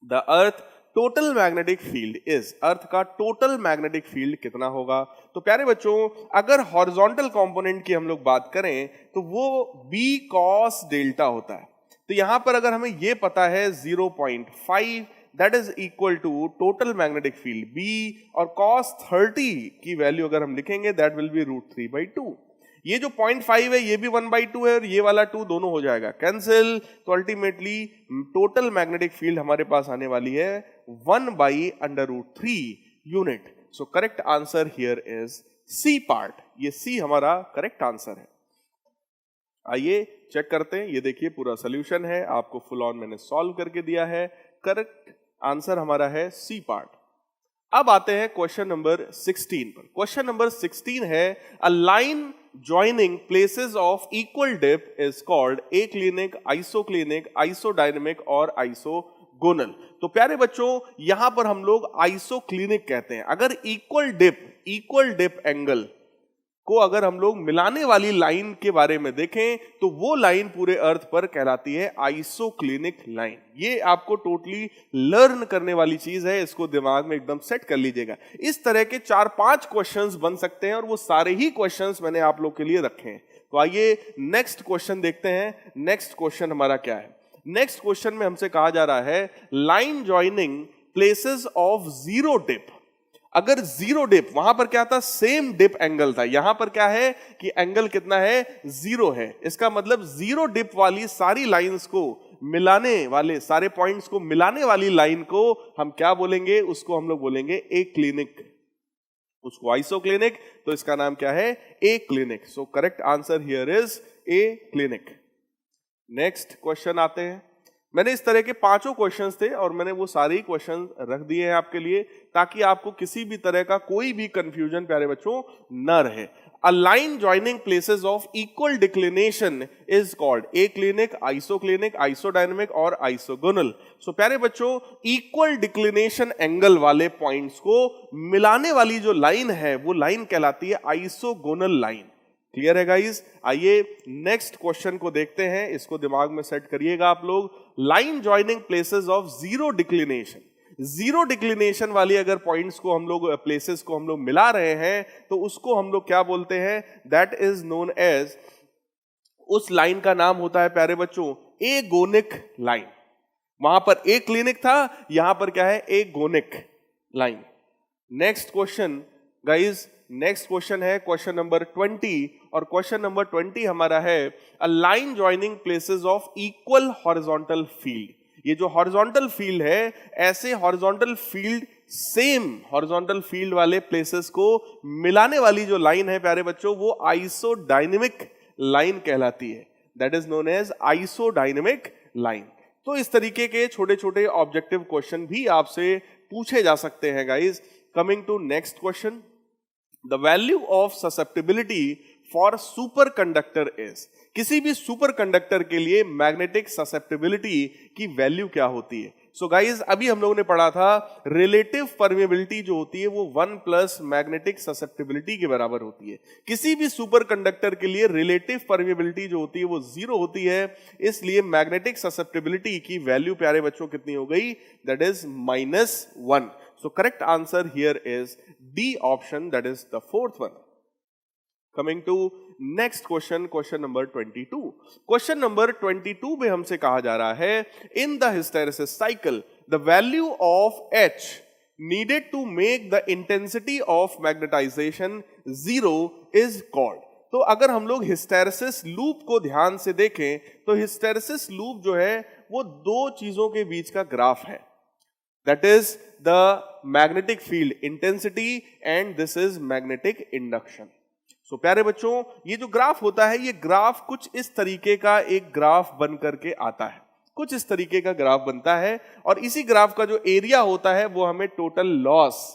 the earth total magnetic field is. Earth का टोटल मैग्नेटिक फील्ड कितना होगा? तो प्यारे बच्चों अगर हॉरिजॉन्टल कंपोनेंट की हम लोग बात करें तो वो b cos डेल्टा होता है। तो यहां पर अगर हमें ये पता है 0.5 that is equal to total magnetic field b, और cos 30 की वैल्यू अगर हम लिखेंगे दैट विल बी √3/2। ये जो 0.5 है ये भी 1/2 है और ये वाला 2 दोनों हो जाएगा कैंसिल। तो अल्टीमेटली टोटल मैग्नेटिक फील्ड हमारे पास आने वाली है 1/√3 unit. So correct answer here is C part. ये सी हमारा करेक्ट आंसर है। आइए चेक करते हैं। ये देखिए पूरा सोल्यूशन है, आपको फुल ऑन मैंने सॉल्व करके दिया है। करेक्ट आंसर हमारा है सी पार्ट। अब आते हैं क्वेश्चन नंबर 16 पर। क्वेश्चन नंबर 16 है a line joining places of equal dip is called aclinic, isoclinic, isodynamic और isogonal। तो प्यारे बच्चों यहां पर हम लोग isoclinic कहते हैं। अगर इक्वल डिप एंगल को अगर हम लोग मिलाने वाली लाइन के बारे में देखें तो वो लाइन पूरे अर्थ पर कहलाती है आइसोक्लिनिक लाइन। ये आपको टोटली लर्न करने वाली चीज है, इसको दिमाग में एकदम सेट कर लीजिएगा। इस तरह के 4-5 क्वेश्चंस बन सकते हैं और वो सारे ही क्वेश्चंस मैंने आप लोग के लिए रखे हैं। तो आइए नेक्स्ट क्वेश्चन देखते हैं। नेक्स्ट क्वेश्चन हमारा क्या है? नेक्स्ट क्वेश्चन में हमसे कहा जा रहा है line joining places of zero dip. अगर जीरो डिप, वहां पर क्या था? सेम डिप एंगल था। यहां पर क्या है कि एंगल कितना है? 0 है। इसका मतलब जीरो डिप वाली सारी लाइंस को मिलाने वाले, सारे पॉइंट्स को मिलाने वाली लाइन को हम क्या बोलेंगे? उसको हम लोग बोलेंगे ए क्लिनिक, उसको आइसोक्लिनिक, तो इसका नाम क्या है? Aclinic. So correct answer here is aclinic. Next question आते हैं। मैंने इस तरह के 5 क्वेश्चंस थे और मैंने वो सारे क्वेश्चन रख दिए हैं आपके लिए ताकि आपको किसी भी तरह का कोई भी कंफ्यूजन प्यारे बच्चों न रहे। A line joining places of equal declination is called aclinic, isoclinic, isodynamic और isogonal। So प्यारे बच्चों, equal declination angle वाले पॉइंट्स को मिलाने वाली जो लाइन है वो लाइन कहलाती है आइसोगोनल लाइन। क्लियर है गाइस? आइए नेक्स्ट क्वेश्चन को देखते हैं, इसको दिमाग में सेट करिएगा आप लोग। Line joining places of zero declination, zero declination वाली अगर पॉइंट्स को हम लोग, प्लेसेस को हम लोग मिला रहे हैं तो उसको हम लोग क्या बोलते हैं? दैट इज नोन एज, उस लाइन का नाम होता है प्यारे बच्चों एगोनिक लाइन। वहां पर ए क्लिनिक था, यहां पर क्या है? Agonic line. Next question guys, next question है क्वेश्चन नंबर 20 और क्वेश्चन नंबर 20 हमारा है a line joining places of equal horizontal field. ये जो हॉरिजॉन्टल फील्ड है, ऐसे horizontal field, same horizontal field वाले प्लेसेस को मिलाने वाली जो लाइन है प्यारे बच्चों वो आइसोडायनेमिक लाइन कहलाती है। That is known as isodynamic line. तो इस तरीके के छोटे छोटे ऑब्जेक्टिव क्वेश्चन भी आपसे पूछे जा सकते हैं guys. Coming to next question, the value of susceptibility for superconductor is, किसी भी सुपर कंडक्टर के लिए मैग्नेटिक ससेप्टिबिलिटी की वैल्यू क्या होती है? सो गाइज, अभी हम लोगों ने पढ़ा था रिलेटिव परमेबिलिटी जो होती है वो 1 प्लस मैग्नेटिक ससेप्टिबिलिटी के बराबर होती है। किसी भी सुपर कंडक्टर के लिए रिलेटिव परमेबिलिटी जो होती है वो 0 होती है, इसलिए मैग्नेटिक ससेप्टिबिलिटी की वैल्यू प्यारे बच्चों कितनी हो गई? That is -1। So correct answer here is D option, that is the 4th one. Coming to next question, question number 22. Question number 22 में हमसे कहा जा रहा है in the hysteresis cycle the value of H needed to make the intensity of magnetization 0 is called। तो अगर हम लोग हिस्टेरेसिस लूप को ध्यान से देखें तो हिस्टेरेसिस लूप जो है वो 2 चीजों के बीच का ग्राफ है। That is the magnetic field intensity and this is magnetic induction। सो प्यारे बच्चों, ये जो ग्राफ होता है, ये ग्राफ कुछ इस तरीके का एक ग्राफ बन करके आता है, कुछ इस तरीके का ग्राफ बनता है और इसी ग्राफ का जो एरिया होता है वो हमें टोटल लॉस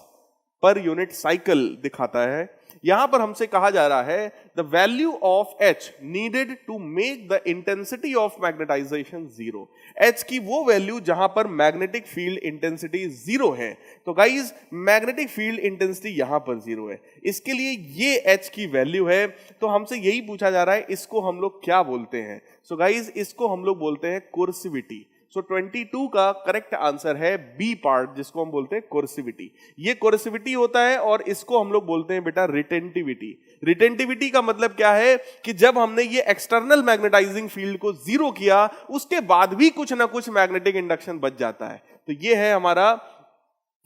पर यूनिट साइकिल दिखाता है। यहां पर हमसे कहा जा रहा है the value of H needed to make the intensity of magnetisation 0। H की वो वैल्यू जहां पर मैग्नेटिक फील्ड इंटेंसिटी 0 है। तो गाइज, मैग्नेटिक फील्ड इंटेंसिटी यहां पर 0 है, इसके लिए ये एच की वैल्यू है। तो हमसे यही पूछा जा रहा है इसको हम लोग क्या बोलते हैं? सो गाइज, इसको हम लोग बोलते हैं कोर्सिविटी। सो 22 का करेक्ट आंसर है बी पार्ट, जिसको हम बोलते हैं कोर्सिविटी। ये कोर्सिविटी होता है और इसको हम लोग बोलते हैं बेटा रिटेंटिविटी। रिटेंटिविटी का मतलब क्या है कि जब हमने ये एक्सटर्नल मैग्नेटाइजिंग फील्ड को 0 किया उसके बाद भी कुछ ना कुछ मैग्नेटिक इंडक्शन बच जाता है। तो ये है हमारा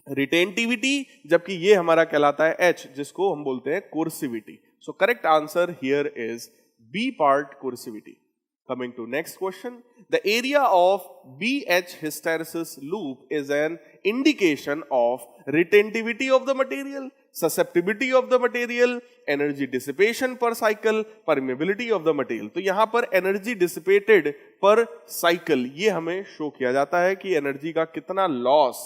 रिटेंटिविटी, जबकि ये हमारा कहलाता है एच, जिसको हम बोलते हैं coercivity. So correct answer here is B part, coercivity. Coming to next question, the area of BH hysteresis loop is an indication of retentivity of the material, susceptibility of the material, energy dissipation per cycle, permeability of the material। तो यहां पर energy dissipated per cycle ये हमें show किया जाता है कि energy का कितना लॉस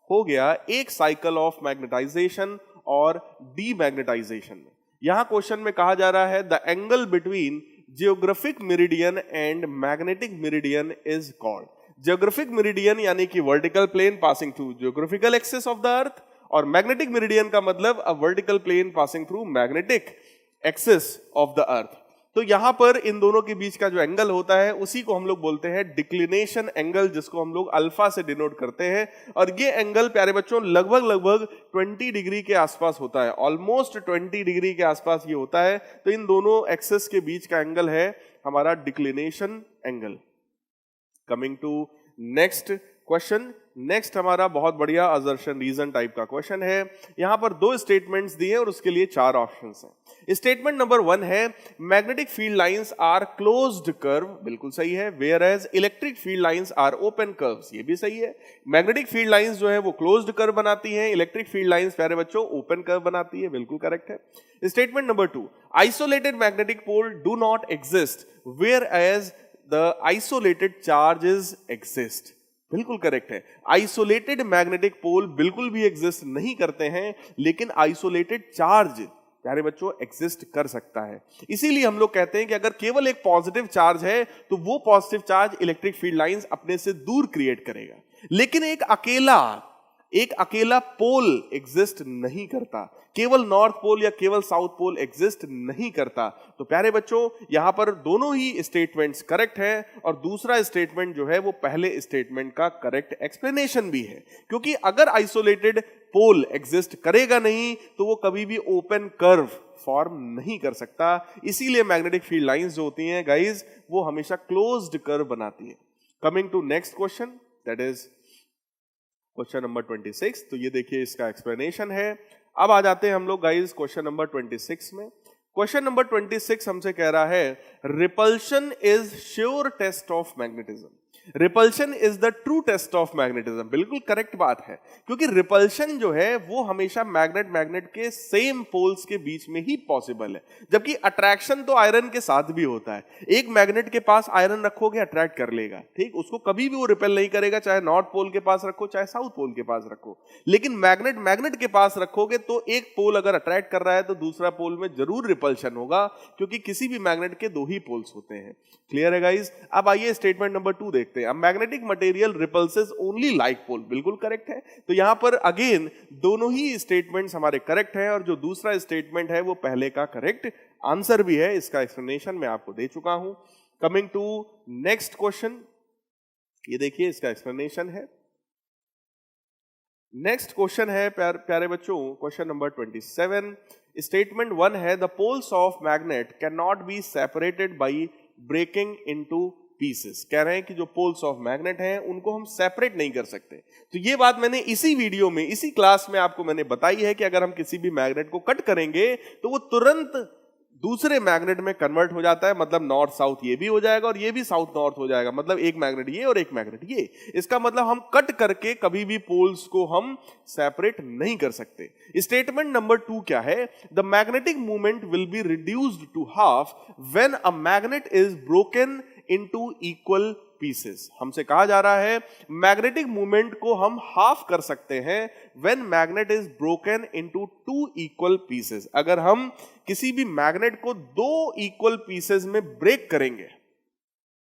हो गया एक साइकिल ऑफ मैग्नेटाइजेशन और डीमैग्नेटाइजेशन में। यहां क्वेश्चन में कहा जा रहा है the angle between geographic meridian and magnetic meridian is called. Geographic meridian यानी कि vertical plane passing through geographical axis of the earth, और मैग्नेटिक मेरिडियन का मतलब a vertical plane passing through magnetic axis of the earth. तो यहां पर इन दोनों के बीच का जो एंगल होता है उसी को हम लोग बोलते हैं डिक्लिनेशन एंगल, जिसको हम लोग अल्फा से डिनोट करते हैं। और ये एंगल प्यारे बच्चों लगभग 20 डिग्री के आसपास होता है, ऑलमोस्ट 20 डिग्री के आसपास ये होता है। तो इन दोनों एक्सिस के बीच का एंगल है हमारा declination angle. Coming to next question next हमारा बहुत बढ़िया असर्शन रीजन टाइप का क्वेश्चन है। यहां पर दो स्टेटमेंट्स दिए और उसके लिए चार ऑप्शंस हैं। स्टेटमेंट नंबर 1 है magnetic field lines are closed curve, बिल्कुल सही है। Whereas electric field lines are open curves, ये भी सही है। मैग्नेटिक फील्ड लाइंस जो है वो क्लोज्ड कर्व बनाती है, इलेक्ट्रिक फील्ड लाइंस प्यारे बच्चों ओपन कर्व बनाती है, बिल्कुल करेक्ट है। Statement number 2 isolated magnetic pole do not exist whereas the isolated charges exist, बिल्कुल करेक्ट है। आइसोलेटेड मैग्नेटिक पोल बिल्कुल भी एग्जिस्ट नहीं करते हैं, लेकिन आइसोलेटेड चार्ज प्यारे बच्चों एग्जिस्ट कर सकता है। इसीलिए हम लोग कहते हैं कि अगर केवल एक पॉजिटिव चार्ज है तो वो positive charge electric field lines अपने से दूर क्रिएट करेगा, लेकिन एक अकेला पोल एग्जिस्ट नहीं करता, केवल नॉर्थ पोल या केवल साउथ पोल एग्जिस्ट नहीं करता। तो प्यारे बच्चों यहां पर दोनों ही स्टेटमेंट्स करेक्ट है और दूसरा स्टेटमेंट जो है वो पहले स्टेटमेंट का करेक्ट एक्सप्लेनेशन भी है, क्योंकि अगर आइसोलेटेड पोल एग्जिस्ट करेगा नहीं तो वो कभी भी ओपन कर्व फॉर्म नहीं कर सकता। इसीलिए मैग्नेटिक फील्ड लाइंस जो होती हैं गाइज वो हमेशा क्लोज्ड कर्व बनाती है। Coming to next question, that is question number 26। तो ये देखिए इसका एक्सप्लेनेशन है। अब आ जाते हैं हम लोग गाइस क्वेश्चन नंबर 26 में। क्वेश्चन नंबर 26 हमसे कह रहा है repulsion is sure test of magnetism, repulsion is the true test of magnetism, बिल्कुल करेक्ट बात है, क्योंकि रिपल्शन जो है वो हमेशा मैग्नेट के सेम पोल्स के बीच में ही पॉसिबल है, जबकि अट्रैक्शन तो आयरन के साथ भी होता है। एक मैग्नेट के पास आयरन रखोगे अट्रैक्ट कर लेगा, ठीक, उसको कभी भी वो रिपेल नहीं करेगा, चाहे नॉर्थ पोल के पास रखो चाहे साउथ पोल के पास रखो। लेकिन मैग्नेट के पास रखोगे तो एक पोल अगर अट्रैक्ट कर रहा है तो दूसरा पोल में जरूर रिपल्शन होगा, क्योंकि किसी भी मैग्नेट के दो ही पोल्स होते हैं। क्लियर है गाइज? अब आइए स्टेटमेंट नंबर 2 देखते हैं। Magnetic material repulses only like pole, बिल्कुल करेक्ट है। तो यहां पर अगेन दोनों ही स्टेटमेंट्स हमारे करेक्ट हैं और जो दूसरा स्टेटमेंट है वो पहले का करेक्ट आंसर भी है। इसका एक्सप्लेनेशन मैं आपको दे चुका हूं। कमिंग टू नेक्स्ट क्वेश्चन, ये देखिए इसका एक्सप्लेनेशन है। नेक्स्ट क्वेश्चन है प्यारे बच्चों क्वेश्चन नंबर 27। स्टेटमेंट 1 है the poles of magnet can not be separated by breaking into pieces. कह रहे हैं कि जो पोल्स ऑफ मैग्नेट हैं उनको हम सेपरेट नहीं कर सकते। तो ये बात मैंने इसी वीडियो में इसी क्लास में आपको मैंने बताई है कि अगर हम किसी भी मैग्नेट को कट करेंगे तो वो तुरंत दूसरे मैग्नेट में कन्वर्ट हो जाता है, मतलब नॉर्थ साउथ ये भी हो जाएगा और ये भी साउथ नॉर्थ हो जाएगा, मतलब एक मैग्नेट ये और एक मैग्नेट ये। इसका मतलब हम कट करके कभी भी पोल्स को हम सेपरेट नहीं कर सकते। स्टेटमेंट नंबर 2 क्या है? The magnetic movement will be reduced to half when a magnet is broken into equal pieces. हमसे कहा जा रहा है मैग्नेटिक मूवमेंट को हम हाफ कर सकते हैं when magnet is broken into 2 equal pieces. अगर हम किसी भी मैग्नेट को 2 इक्वल पीसेस में ब्रेक करेंगे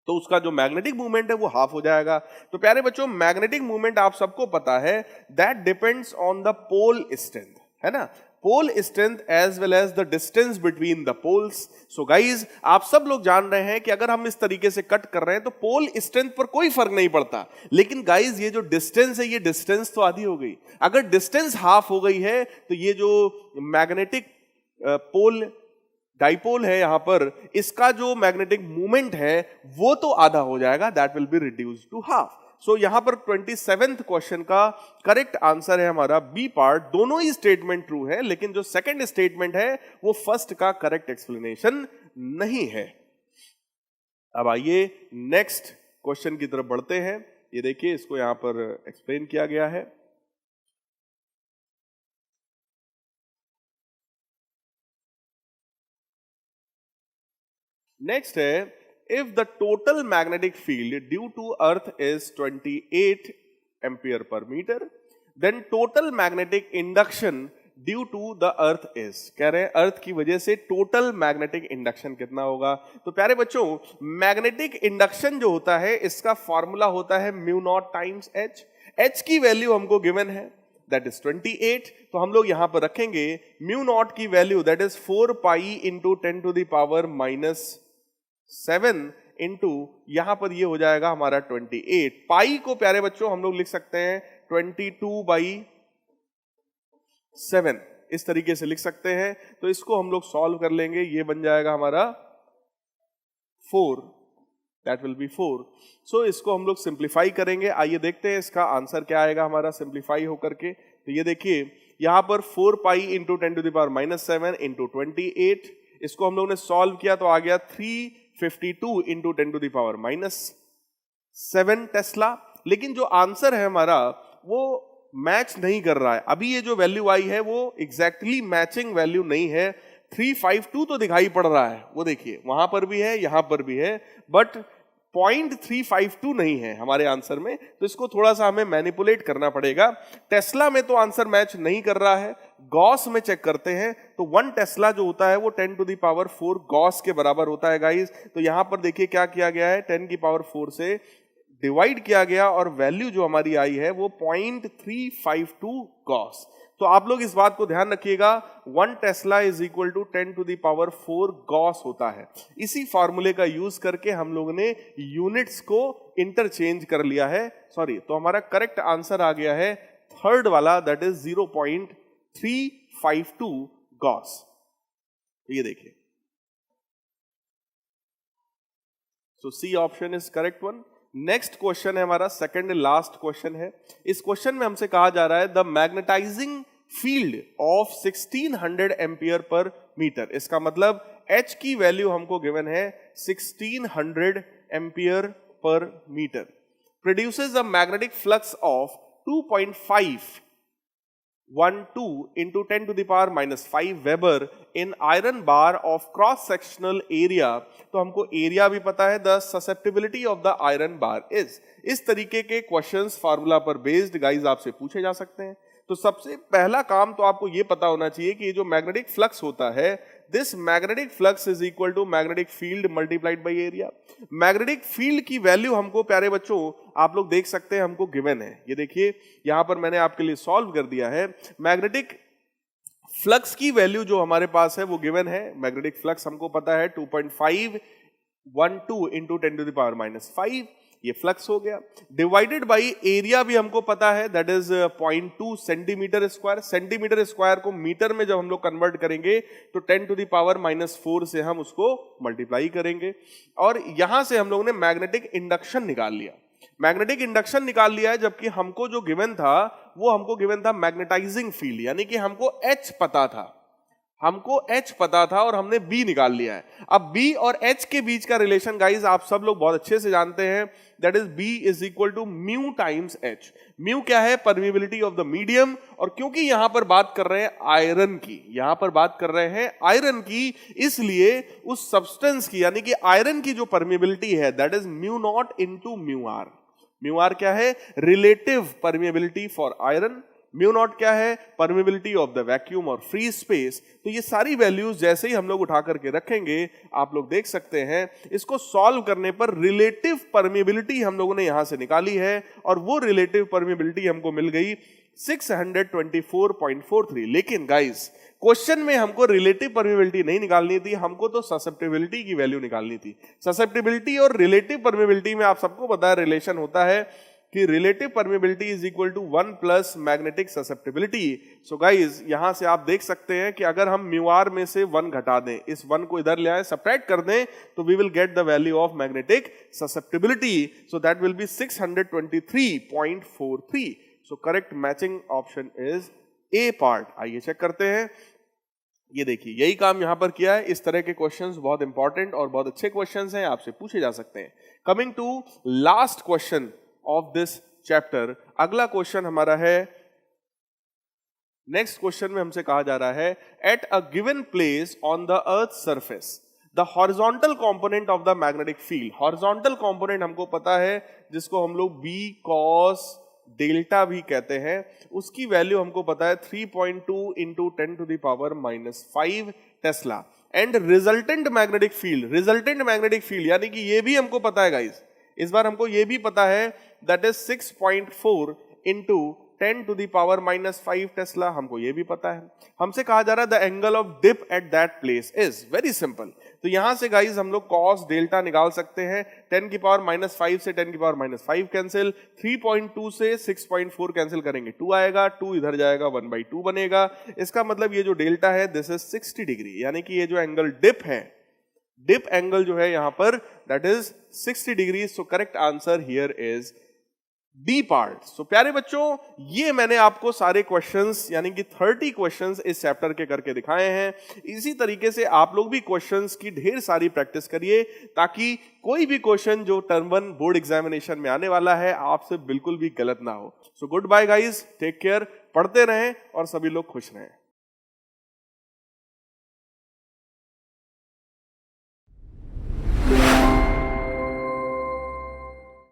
तो उसका जो मैग्नेटिक मूवमेंट है वो हाफ हो जाएगा। तो प्यारे बच्चों मैग्नेटिक मूवमेंट आप सबको पता है that depends on the pole strength, है ना, pole strength as well as the distance between the poles. So guys आप सब लोग जान रहे हैं कि अगर हम इस तरीके से कट कर रहे हैं तो पोल स्ट्रेंथ पर कोई फर्क नहीं पड़ता, लेकिन गाइज ये जो डिस्टेंस है ये डिस्टेंस तो आधी हो गई। अगर डिस्टेंस हाफ हो गई है तो ये जो मैग्नेटिक पोल डाइपोल है यहां पर, इसका जो मैग्नेटिक मूवमेंट है वो तो आधा हो जाएगा, that will be reduced to half. So यहां पर 27th क्वेश्चन का करेक्ट आंसर है हमारा बी पार्ट। दोनों ही स्टेटमेंट ट्रू है, लेकिन जो सेकंड स्टेटमेंट है वो फर्स्ट का करेक्ट एक्सप्लेनेशन नहीं है। अब आइए नेक्स्ट क्वेश्चन की तरफ बढ़ते हैं। ये देखिए इसको यहां पर एक्सप्लेन किया गया है। नेक्स्ट है if the total magnetic field due to earth is 28 ampere per meter then total magnetic induction due to the earth is. कह रहे हैं अर्थ की वजह से टोटल मैग्नेटिक इंडक्शन कितना होगा। तो प्यारे बच्चों मैग्नेटिक इंडक्शन जो होता है इसका फॉर्मूला होता है mu not times H. H की वैल्यू हमको गिवन है दैट इज 28, तो हम लोग यहां पर रखेंगे म्यू नॉट की value that is 4 pi into 10 to the power -7 into यहां पर ये हो जाएगा हमारा 28। पाई को प्यारे बच्चों हम लोग लिख सकते हैं 22/7, इस तरीके से लिख सकते हैं। तो इसको हम लोग सॉल्व कर लेंगे, ये बन जाएगा हमारा 4 दैट विल बी 4। सो इसको हम लोग सिंप्लीफाई करेंगे। आइए देखते हैं इसका आंसर क्या आएगा हमारा सिंप्लीफाई होकर के। तो ये देखिए यहां पर 4 pi into 10 to the power -7 into 28, इसको हम लोग ने सॉल्व किया तो आ गया 352 into 10 to the power -7 tesla. लेकिन जो आंसर है हमारा वो मैच नहीं कर रहा है। अभी ये जो वैल्यू आई है वो एग्जैक्टली मैचिंग वैल्यू नहीं है। 352 तो दिखाई पड़ रहा है, वो देखिए वहां पर भी है यहां पर भी है, बट 0.352 नहीं है हमारे आंसर में। तो इसको थोड़ा सा हमें मैनिपुलेट करना पड़ेगा। टेस्ला में तो आंसर मैच नहीं कर रहा है, गॉस में चेक करते हैं तो 1 टेस्ला जो होता है वो 10 टू द पावर 4 गॉस के बराबर होता है गाइस। तो यहां पर देखिए क्या किया गया है, 10 की पावर 4 से डिवाइड किया गया और वैल्यू जो हमारी आई है वो 0.352 गॉस। तो आप लोग इस बात को ध्यान रखिएगा, 1 tesla is equal to 10 to the power 4 gauss होता है। इसी फॉर्मूले का यूज करके हम लोगों ने यूनिट्स को इंटरचेंज कर लिया है। सॉरी, तो हमारा करेक्ट आंसर आ गया है थर्ड वाला, दैट इज 0.352 गॉस। ये देखिए, so C option is correct one. Next question है हमारा, सेकंड लास्ट क्वेश्चन है। इस क्वेश्चन में हमसे कहा जा रहा है the magnetizing field of 1600 ampere per metre. इसका मतलब H की वैल्यू हमको गिवन है 1600 ampere per metre, produces a magnetic flux of 2.512 into 10 to the power -5 weber in iron bar of cross sectional area. तो हमको एरिया भी पता है, the susceptibility of the iron bar is. इस तरीके के क्वेश्चंस फार्मूला पर बेस्ड गाइज आपसे पूछे जा सकते हैं। तो सबसे पहला काम तो आपको ये पता होना चाहिए कि ये जो मैग्नेटिक फ्लक्स होता है, this magnetic flux is equal to magnetic field multiplied by area. Magnetic field की वैल्यू हमको प्यारे बच्चों आप लोग देख सकते हैं हमको गिवन है। ये देखिए यहां पर मैंने आपके लिए सॉल्व कर दिया है। मैग्नेटिक फ्लक्स की वैल्यू जो हमारे पास है वो गिवन है। मैग्नेटिक फ्लक्स हमको पता है 2.512 इंटू 10 टू द पावर -5, ये फ्लक्स हो गया। डिवाइडेड बाई एरिया भी हमको पता है, that is 0.2 centimetre square. Centimetre square को मीटर में जब हम लोग कन्वर्ट करेंगे तो 10 टू द पावर -4 से हम उसको मल्टीप्लाई करेंगे। और यहां से हम लोगों ने मैग्नेटिक इंडक्शन निकाल लिया। मैग्नेटिक इंडक्शन निकाल लिया है, जबकि हमको जो गिवन था वो हमको गिवन था मैग्नेटाइजिंग फील्ड, यानी कि हमको H पता था, और हमने B निकाल लिया है। अब B और H के बीच का रिलेशन गाइज आप सब लोग बहुत अच्छे से जानते हैं, that is B is equal to mu times H। Mu क्या है? Permeability of the medium. और क्योंकि यहां पर बात कर रहे हैं आयरन की, इसलिए उस सब्सटेंस की यानी कि आयरन की जो परमिबिलिटी है that is mu not into mu R. Mu R क्या है? Relative permeability for iron. Mu not क्या है? परमिबिलिटी ऑफ द वैक्यूम और फ्री स्पेस। तो ये सारी वैल्यूज जैसे ही हम लोग उठा करके रखेंगे आप लोग देख सकते हैं, इसको सॉल्व करने पर रिलेटिव परमिबिलिटी हम लोगों ने यहां से निकाली है और वो रिलेटिव परमिबिलिटी हमको मिल गई 624.43। लेकिन गाइस क्वेश्चन में हमको रिलेटिव परमिबिलिटी नहीं निकालनी थी, हमको तो ससेप्टिबिलिटी की वैल्यू निकालनी थी। ससेप्टिबिलिटी और रिलेटिव परमिबिलिटी में आप सबको पता है रिलेशन होता है कि relative permeability is equal to 1 plus magnetic susceptibility. So guys यहां से आप देख सकते हैं कि अगर हम म्यू आर में से 1 घटा दें, इस 1 को इधर ले आए, सबट्रैक्ट कर दें, तो we will get the value of magnetic susceptibility. So that will be 623.43। So correct matching option is A part. आइए चेक करते हैं। ये देखिए यही काम यहां पर किया है। इस तरह के क्वेश्चंस बहुत इंपॉर्टेंट और बहुत अच्छे क्वेश्चंस हैं, आपसे पूछे जा सकते हैं। Coming to last question of this chapter, अगला क्वेश्चन हमारा है, नेक्स्ट क्वेश्चन में हमसे कहा जा रहा है at a given place on the earth surface the horizontal component of the magnetic field. Horizontal component हमको पता है जिसको हम लोग B cos डेल्टा भी कहते हैं, उसकी वैल्यू हमको पता है 3.2 into 10 to the power -5 tesla. And resultant magnetic field यानी कि ये भी हमको पता है गाइस, इस बार हमको ये भी पता है that is 6.4 into 10 to the power -5 tesla, हमको ये भी पता है। हमसे कहा जा रहा है the angle of dip at that place is very simple. तो यहां से गाइज हम लोग cos डेल्टा निकाल सकते हैं। 10 की पावर -5 से 10 की पावर -5 कैंसिल, 3.2 से 6.4 कैंसिल करेंगे, 2 आएगा, 2 इधर जाएगा, 1/2 बनेगा। इसका मतलब ये जो डेल्टा है दिस इज 60 डिग्री, यानी कि ये जो एंगल डिप है डिप एंगल जो है यहां पर that is 60 degree. So correct answer here is B part. So प्यारे बच्चों, ये मैंने आपको सारे क्वेश्चंस यानी कि 30 क्वेश्चंस इस चैप्टर के करके दिखाए हैं। इसी तरीके से आप लोग भी क्वेश्चंस की ढेर सारी प्रैक्टिस करिए ताकि कोई भी क्वेश्चन जो टर्म 1 बोर्ड एग्जामिनेशन में आने वाला है आपसे बिल्कुल भी गलत ना हो। So goodbye guys, take care, पढ़ते रहें और सभी लोग खुश रहें।